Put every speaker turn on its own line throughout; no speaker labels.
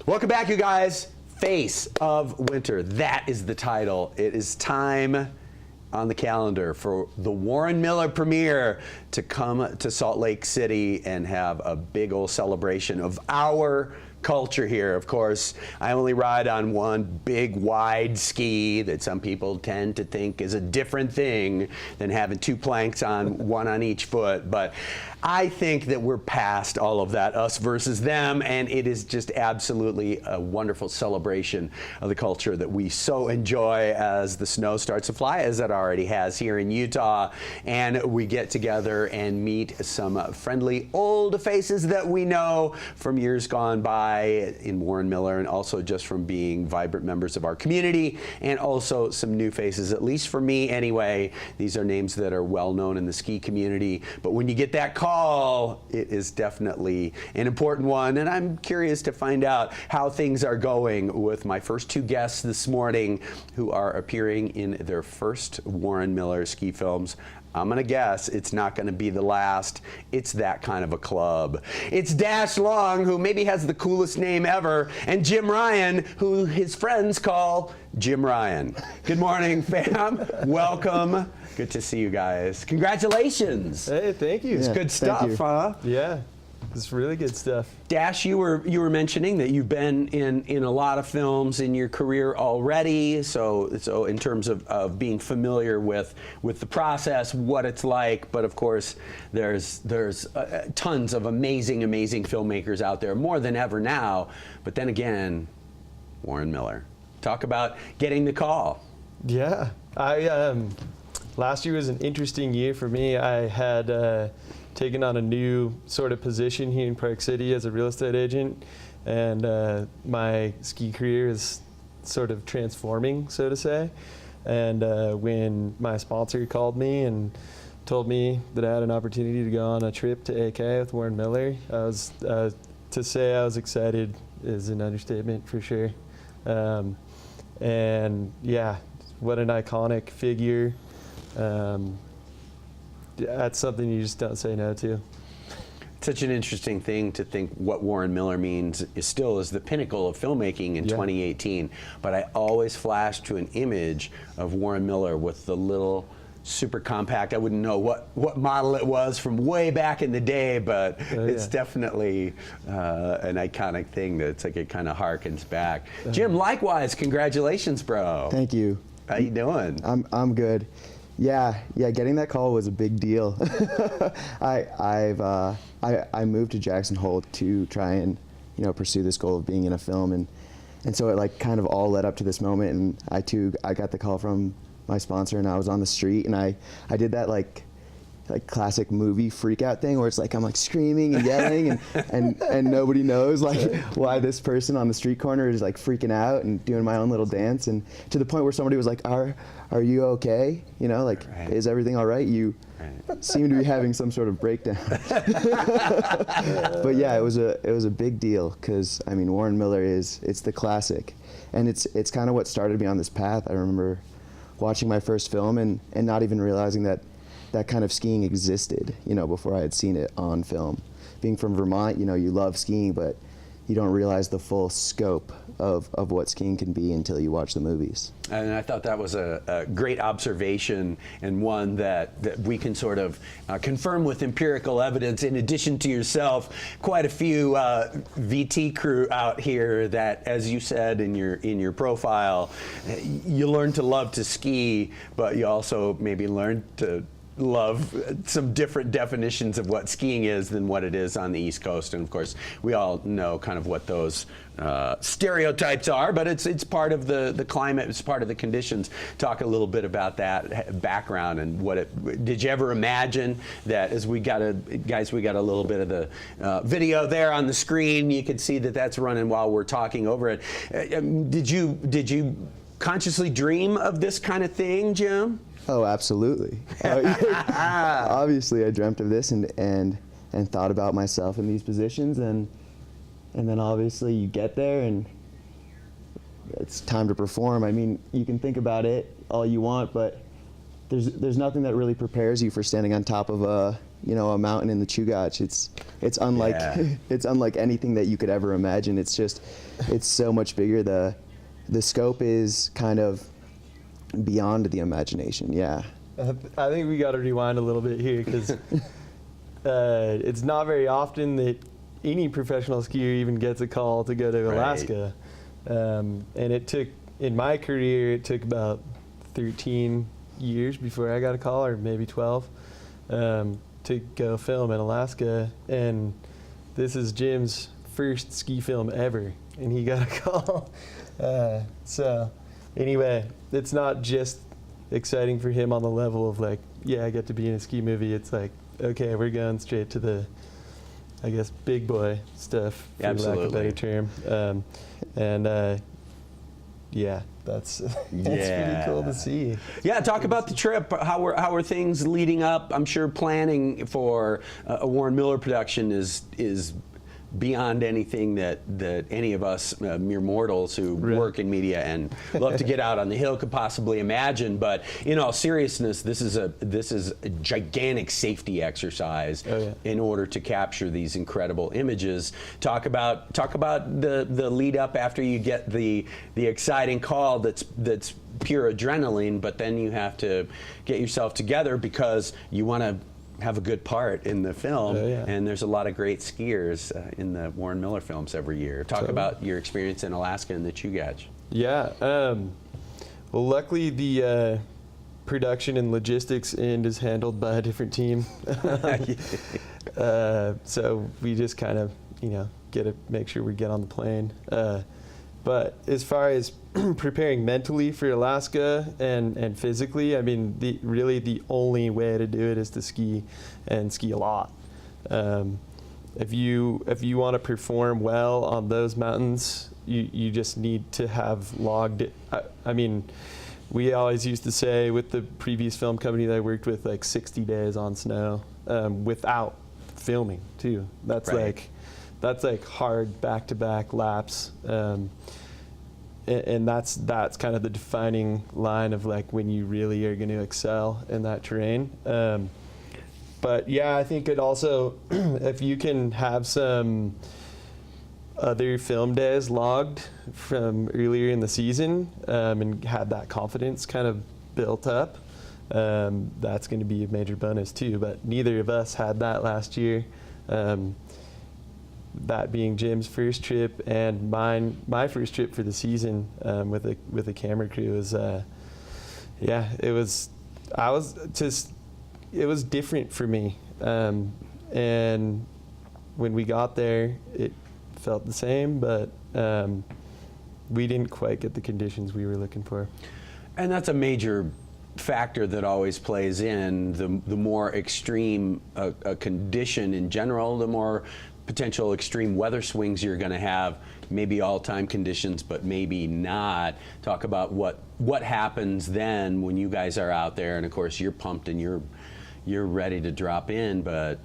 Welcome back, you guys. Face of Winter. That is the title. It is time on the calendar for the Warren Miller premiere to come to Salt Lake City and have a big old celebration of our culture here. Of course, I only ride on one big wide ski that some people tend to think is a different thing than having two planks on one on each foot, but I think that we're past all of that, us versus them, and it is just absolutely a wonderful celebration of the culture that we so enjoy as the snow starts to fly, as it already has here in Utah, and we get together and meet some friendly old faces that we know from years gone by in Warren Miller, and also just from being vibrant members of our community, and also some new faces, at least for me anyway. These are names that are well known in the ski community, but when you get that call, it is definitely an important one, and I'm curious to find out how things are going with my first two guests this morning who are appearing in their first Warren Miller ski films. I'm gonna guess it's not gonna be the last. It's that kind of a club. It's Dash Long, who maybe has the coolest name ever, and Jim Ryan, who his friends call Jim Ryan. Good morning, fam. Welcome. Good to see you guys. Congratulations.
Hey, thank you.
It's good stuff, huh?
Yeah, it's really good stuff.
Dash, you were mentioning that you've been in a lot of films in your career already. So in terms of being familiar with the process, what it's like. But of course, there's tons of amazing filmmakers out there, more than ever now. But then again, Warren Miller. Talk about getting the call.
Yeah, last year was an interesting year for me. I had taken on a new sort of position here in Park City as a real estate agent, and my ski career is sort of transforming, so to say. And when my sponsor called me and told me that I had an opportunity to go on a trip to AK with Warren Miller, to say I was excited is an understatement for sure. And yeah, what an iconic figure. That's something you just don't say no to.
Such an interesting thing to think what Warren Miller means is still is the pinnacle of filmmaking in 2018. But I always flash to an image of Warren Miller with the little super compact. I wouldn't know what model it was from way back in the day, but it's definitely an iconic thing that's like it kind of harkens back. Jim, likewise, congratulations, bro.
Thank you.
How you doing?
I'm good. Yeah, getting that call was a big deal. I moved to Jackson Hole to try and pursue this goal of being in a film, and so it like kind of all led up to this moment, and I got the call from my sponsor, and I was on the street, and I did that like classic movie freak out thing where it's like I'm like screaming and yelling and nobody knows like why this person on the street corner is like freaking out and doing my own little dance, and to the point where somebody was like, are you okay? Like, is everything all right? You seem to be having some sort of breakdown. But yeah, it was a big deal, because I mean, Warren Miller it's the classic, and it's kind of what started me on this path. I remember watching my first film and not even realizing that kind of skiing existed, before I had seen it on film. Being from Vermont, you love skiing, but you don't realize the full scope of what skiing can be until you watch the movies.
And I thought that was a great observation, and one that we can sort of confirm with empirical evidence. In addition to yourself, quite a few VT crew out here that, as you said in your profile, you learn to love to ski, but you also maybe learn to love some different definitions of what skiing is than what it is on the East Coast. And of course, we all know kind of what those stereotypes are, but it's part of the climate, it's part of the conditions. Talk a little bit about that background and what it, did you ever imagine that, as we got a little bit of the video there on the screen, you can see that that's running while we're talking over it. Did you consciously dream of this kind of thing, Jim?
Oh, absolutely. Obviously, I dreamt of this and thought about myself in these positions, and then obviously you get there and it's time to perform. I mean, you can think about it all you want, but there's nothing that really prepares you for standing on top of a mountain in the Chugach. It's unlike it's unlike anything that you could ever imagine. It's so much bigger. The scope is kind of beyond the imagination. Yeah.
I think we got to rewind a little bit here because it's not very often that any professional skier even gets a call to go to Alaska. And in my career, it took about 13 years before I got a call, or maybe 12, to go film in Alaska. And this is Jim's first ski film ever, and he got a call. So anyway, it's not just exciting for him on the level of like, yeah, I get to be in a ski movie. It's like, okay, we're going straight to the, I guess, big boy stuff, for lack of a better term. Yeah, that's pretty cool to see.
Yeah, talk about the trip. How are things leading up? I'm sure planning for a Warren Miller production is beyond anything that any of us mere mortals who work in media and love to get out on the hill could possibly imagine. But in all seriousness, this is a gigantic safety exercise in order to capture these incredible images. Talk about the lead up after you get the exciting call that's pure adrenaline, but then you have to get yourself together because you want to have a good part in the film, and there's a lot of great skiers in the Warren Miller films every year. Talk about your experience in Alaska and the Chugach.
Yeah, well, luckily the production and logistics end is handled by a different team. So we just kind of, make sure we get on the plane. But as far as preparing mentally for Alaska and physically, I mean, really the only way to do it is to ski and ski a lot. If you want to perform well on those mountains, you just need to have logged it. I mean, we always used to say with the previous film company that I worked with, like 60 days on snow without filming too. That's like hard back-to-back laps. And that's kind of the defining line of like when you really are going to excel in that terrain. But yeah, I think it also, if you can have some other film days logged from earlier in the season and have that confidence kind of built up, that's going to be a major bonus too. But neither of us had that last year. That being Jim's first trip and my first trip for the season with a camera crew was it was different for me, and when we got there it felt the same, but we didn't quite get the conditions we were looking for.
And that's a major factor that always plays in. The more extreme a condition in general, the more potential extreme weather swings you're going to have, maybe all-time conditions, but maybe not. Talk about what happens then when you guys are out there, and of course you're pumped and you're ready to drop in, but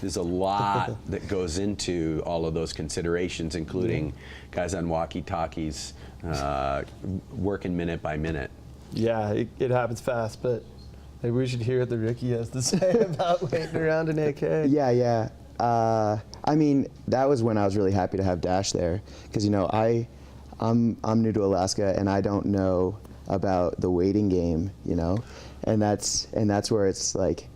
there's a lot that goes into all of those considerations, including guys on walkie-talkies working minute by minute.
Yeah, it happens fast, but maybe we should hear what the rookie has to say about waiting around in AK.
Yeah. I mean, that was when I was really happy to have Dash there, because I'm new to Alaska and I don't know about the waiting game, and that's where it's like,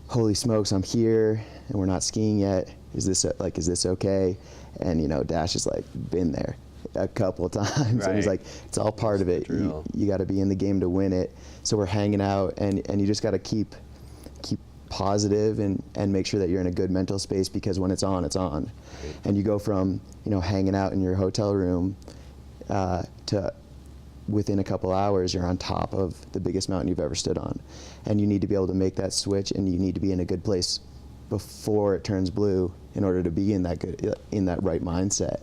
holy smokes, I'm here and we're not skiing yet. Is this okay? And Dash has like been there a couple of times, and he's like, it's all part of it. You got to be in the game to win it. So we're hanging out, and you just got to keep positive and make sure that you're in a good mental space, because when it's on, it's on. And you go from hanging out in your hotel room to within a couple hours you're on top of the biggest mountain you've ever stood on, and you need to be able to make that switch, and you need to be in a good place before it turns blue in order to be in that right mindset.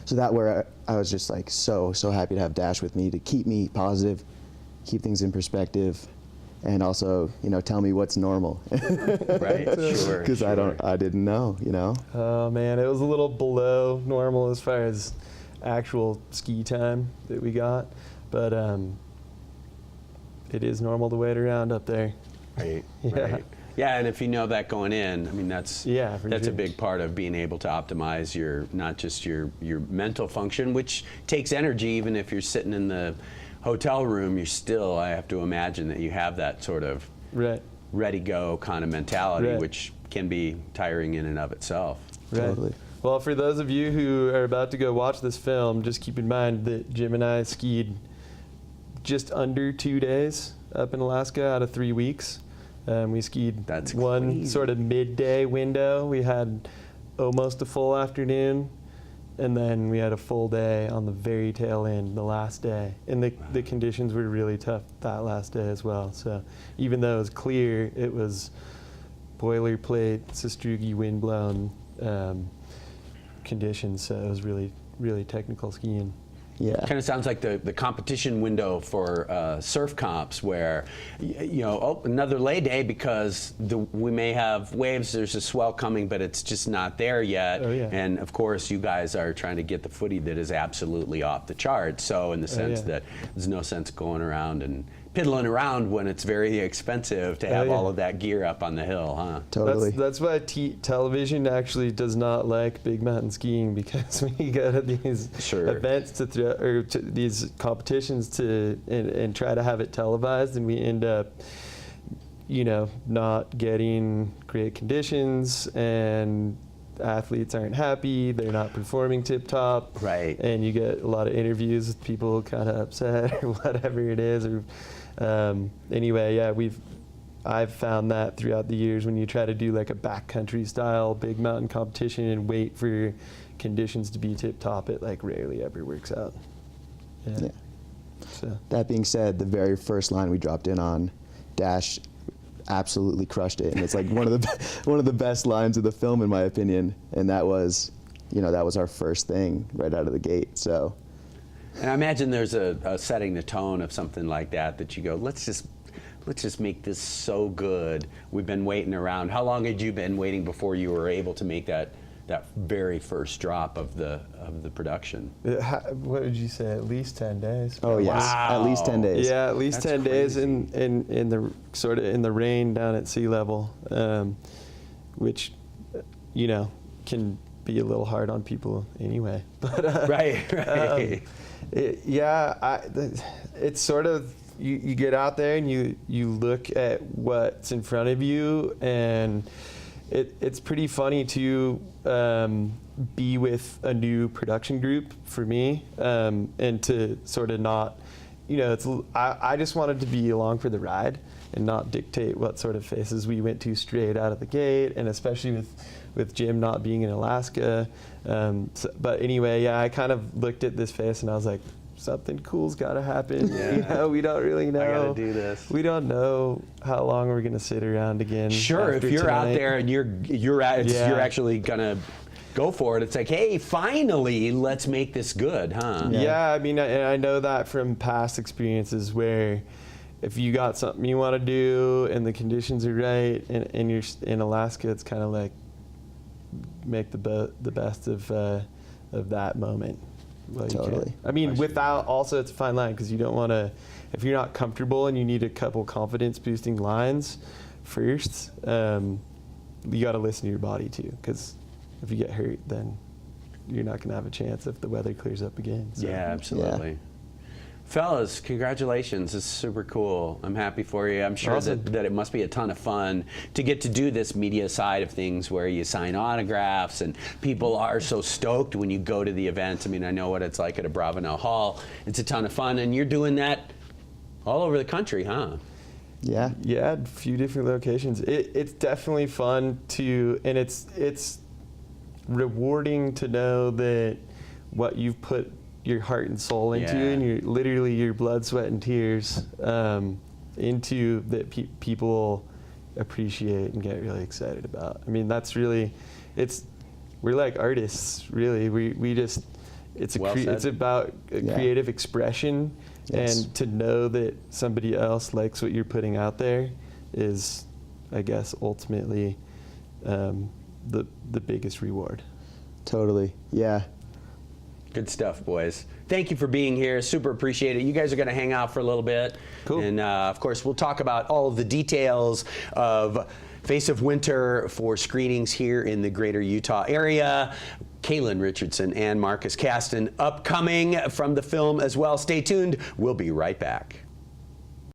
So that where I was just like so happy to have Dash with me to keep me positive, keep things in perspective, and also, tell me what's normal.
Right, sure.
Because I didn't know,
Oh man, it was a little below normal as far as actual ski time that we got, but it is normal to wait around up there.
Right.
Yeah.
Right. Yeah, and if you know that going in, I mean that's
Yeah, for
that's a
sure.
big part of being able to optimize your not just your mental function, which takes energy. Even if you're sitting in the hotel room, you're still. I have to imagine that you have that sort of
Right.
ready go kind of mentality,
Right.
which can be tiring in and of itself.
Right.
Totally.
Well, for those of you who are about to go watch this film, just keep in mind that Jim and I skied just under 2 days up in Alaska out of 3 weeks. We skied
That's
one
crazy.
sort of midday window. We had almost a full afternoon, and then we had a full day on the very tail end, the last day. And the conditions were really tough that last day as well. So even though it was clear, it was boilerplate, sastrugi, windblown conditions. So it was really, really technical skiing.
Yeah.
Kind of sounds like the competition window for surf comps, where another lay day because we may have waves. There's a swell coming, but it's just not there yet.
Oh, yeah.
And of course, you guys are trying to get the footy that is absolutely off the charts. So in the sense
yeah.
that there's no sense going around and piddling around when it's very expensive to have
yeah.
all of that gear up on the hill, huh?
Totally.
That's why television actually does not like big mountain skiing, because when you go to these
Sure.
events to these competitions and try to have it televised, and we end up, not getting great conditions, and athletes aren't happy, they're not performing tip top,
Right.
and you get a lot of interviews with people kind of upset or whatever it is, or anyway, yeah, I've found that throughout the years when you try to do like a backcountry style big mountain competition and wait for conditions to be tip top, it like rarely ever works out.
Yeah.
So
That being said, the very first line we dropped in on, Dash absolutely crushed it, and it's like one of the best lines of the film in my opinion. And that was our first thing right out of the gate. So.
And I imagine there's a setting the tone of something like that you go, let's just make this so good. We've been waiting around. How long had you been waiting before you were able to make that very first drop of the production?
what would you say? At least 10 days.
Oh yes,
Wow.
at least 10 days.
Yeah, at least
That's
10 days
crazy.
in the sort of in the rain down at sea level, which can be a little hard on people anyway. But
Right.
it's sort of you get out there and you look at what's in front of you, and it's pretty funny to be with a new production group for me, and to sort of not, I just wanted to be along for the ride and not dictate what sort of faces we went to straight out of the gate, and especially with Jim not being in Alaska. But anyway, yeah, I kind of looked at this face and I was like, something cool's got to happen.
Yeah.
We don't really know.
I gotta do this.
We don't know how long we're gonna sit around again.
Sure, if
after
you're out
tonight.
there and you're actually gonna go for it, it's like, hey, finally, let's make this good, huh?
Yeah, I mean, I know that from past experiences where if you got something you want to do and the conditions are right, and you're in Alaska, it's kind of like make the best of that moment. Well, you
Totally.
can. I mean, without also, it's a fine line, because you don't want to, if you're not comfortable and you need a couple confidence boosting lines first, you got to listen to your body too, because if you get hurt, then you're not going to have a chance if the weather clears up again. So.
Yeah, absolutely. Fellas, congratulations. This is super cool. I'm happy for you. I'm sure
Awesome.
that it must be a ton of fun to get to do this media side of things where you sign autographs and people are so stoked when you go to the events. I mean, I know what it's like at a Bravenel Hall. It's a ton of fun, and you're doing that all over the country, huh?
Yeah.
Yeah, a few different locations. It's definitely fun to, and it's rewarding to know that what you've put your heart and soul into,
Yeah.
and literally your blood, sweat, and tears into that people appreciate and get really excited about. I mean, that's really, we're like artists, really. We just, it's
Well said.
it's about creative expression,
Yes.
and to know that somebody else likes what you're putting out there is, I guess, ultimately the biggest reward.
Totally. Yeah.
Good stuff, boys. Thank you for being here. Super appreciate it. You guys are going to hang out for a little bit.
Cool.
And of course, we'll talk about all of the details of Face of Winter for screenings here in the greater Utah area. Kaylin Richardson and Marcus Caston upcoming from the film as well. Stay tuned. We'll be right back.